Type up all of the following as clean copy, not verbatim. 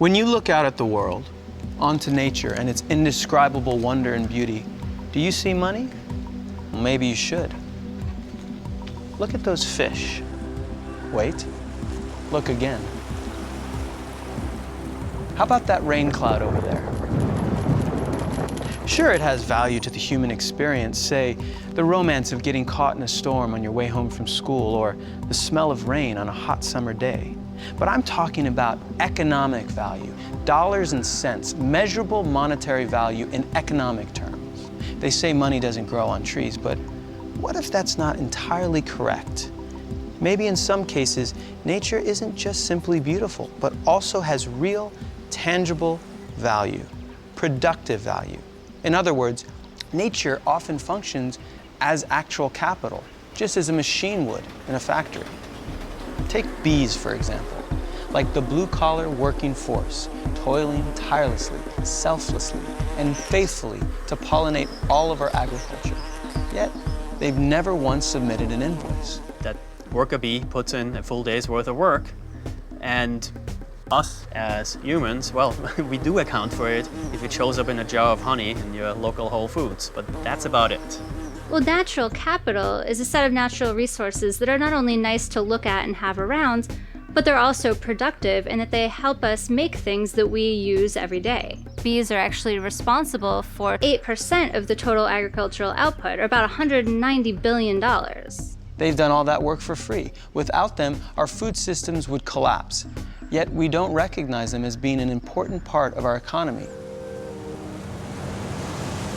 When you look out at the world, onto nature and its indescribable wonder and beauty, do you see money? Well, maybe you should. Look at those fish. Wait, look again. How about that rain cloud over there? Sure, it has value to the human experience, say, the romance of getting caught in a storm on your way home from school, or the smell of rain on a hot summer day. But I'm talking about economic value, dollars and cents, measurable monetary value in economic terms. They say money doesn't grow on trees, but what if that's not entirely correct? Maybe in some cases, nature isn't just simply beautiful, but also has real, tangible value, productive value. In other words, nature often functions as actual capital, just as a machine would in a factory. Take bees, for example, like the blue-collar working force, toiling tirelessly, selflessly, and faithfully to pollinate all of our agriculture. Yet, they've never once submitted an invoice. That worker bee puts in a full day's worth of work, and us as humans, well, we do account for it if it shows up in a jar of honey in your local Whole Foods, but that's about it. Well, natural capital is a set of natural resources that are not only nice to look at and have around, but they're also productive in that they help us make things that we use every day. Bees are actually responsible for 8% of the total agricultural output, or about $190 billion. They've done all that work for free. Without them, our food systems would collapse. Yet we don't recognize them as being an important part of our economy.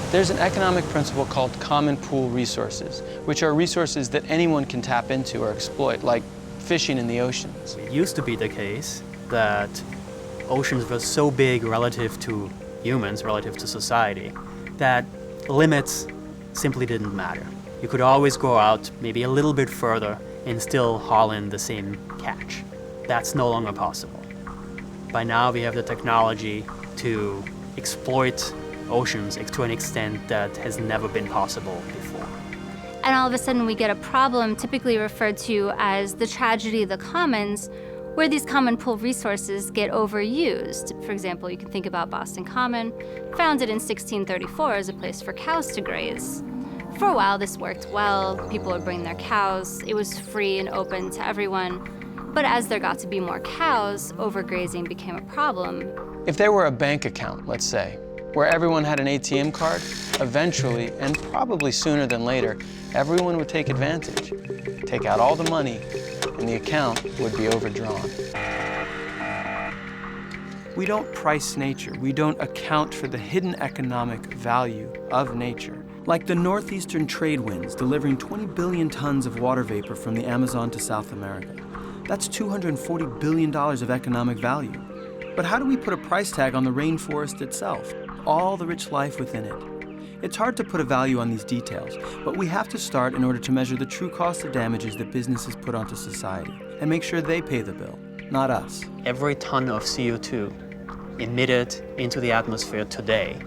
There's an economic principle called common pool resources, which are resources that anyone can tap into or exploit, like fishing in the oceans. It used to be the case that oceans were so big relative to humans, relative to society, that limits simply didn't matter. You could always go out maybe a little bit further and still haul in the same catch. That's no longer possible. By now we have the technology to exploit oceans to an extent that has never been possible before. And all of a sudden we get a problem typically referred to as the tragedy of the commons, where these common pool resources get overused. For example, you can think about Boston Common, founded in 1634 as a place for cows to graze. For a while this worked well, people would bring their cows, it was free and open to everyone. But as there got to be more cows, overgrazing became a problem. If there were a bank account, let's say, where everyone had an ATM card, eventually, and probably sooner than later, everyone would take advantage, take out all the money, and the account would be overdrawn. We don't price nature. We don't account for the hidden economic value of nature. Like the northeastern trade winds delivering 20 billion tons of water vapor from the Amazon to South America. That's $240 billion of economic value. But how do we put a price tag on the rainforest itself? All the rich life within it. It's hard to put a value on these details, but we have to start in order to measure the true cost of damages that businesses put onto society and make sure they pay the bill, not us. Every ton of CO2 emitted into the atmosphere today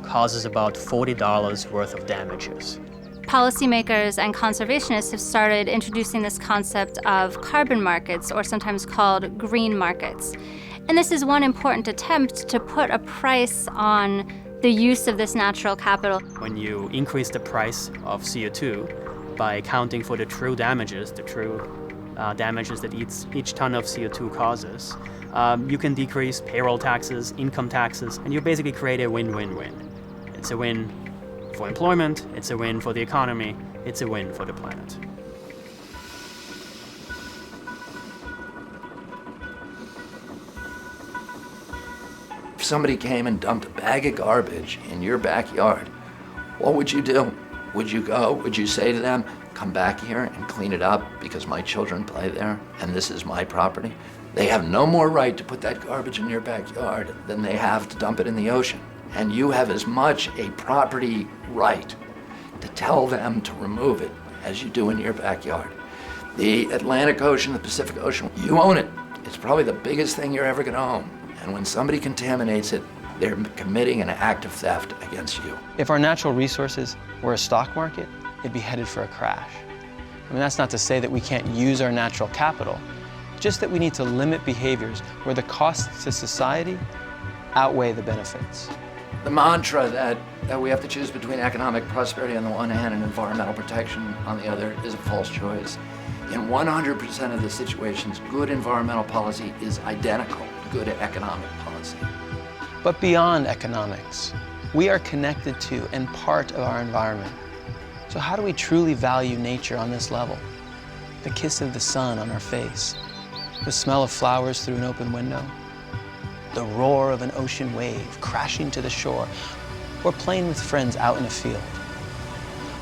causes about $40 worth of damages. Policymakers and conservationists have started introducing this concept of carbon markets, or sometimes called green markets. And this is one important attempt to put a price on the use of this natural capital. When you increase the price of CO2 by accounting for the true damages, damages that each ton of CO2 causes, you can decrease payroll taxes, income taxes, and you basically create a win-win-win. It's a win for employment, it's a win for the economy, it's a win for the planet. If somebody came and dumped a bag of garbage in your backyard, what would you do? Would you go? Would you say to them, come back here and clean it up because my children play there and this is my property? They have no more right to put that garbage in your backyard than they have to dump it in the ocean. And you have as much a property right to tell them to remove it as you do in your backyard. The Atlantic Ocean, the Pacific Ocean, you own it. It's probably the biggest thing you're ever gonna own. And when somebody contaminates it, they're committing an act of theft against you. If our natural resources were a stock market, it'd be headed for a crash. I mean, that's not to say that we can't use our natural capital just that we need to limit behaviors where the costs to society outweigh the benefits. The mantra that we have to choose between economic prosperity on the one hand and environmental protection on the other is a false choice. In 100% of the situations, good environmental policy is identical to good economic policy. But beyond economics, we are connected to and part of our environment. So how do we truly value nature on this level? The kiss of the sun on our face, the smell of flowers through an open window, the roar of an ocean wave crashing to the shore, or playing with friends out in a field.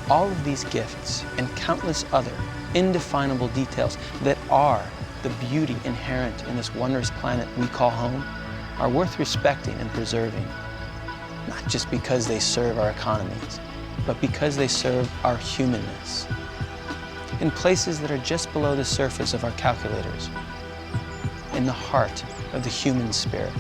All of these gifts and countless other indefinable details that are the beauty inherent in this wondrous planet we call home are worth respecting and preserving, not just because they serve our economies, but because they serve our humanness. In places that are just below the surface of our calculators, in the heart of the human spirit.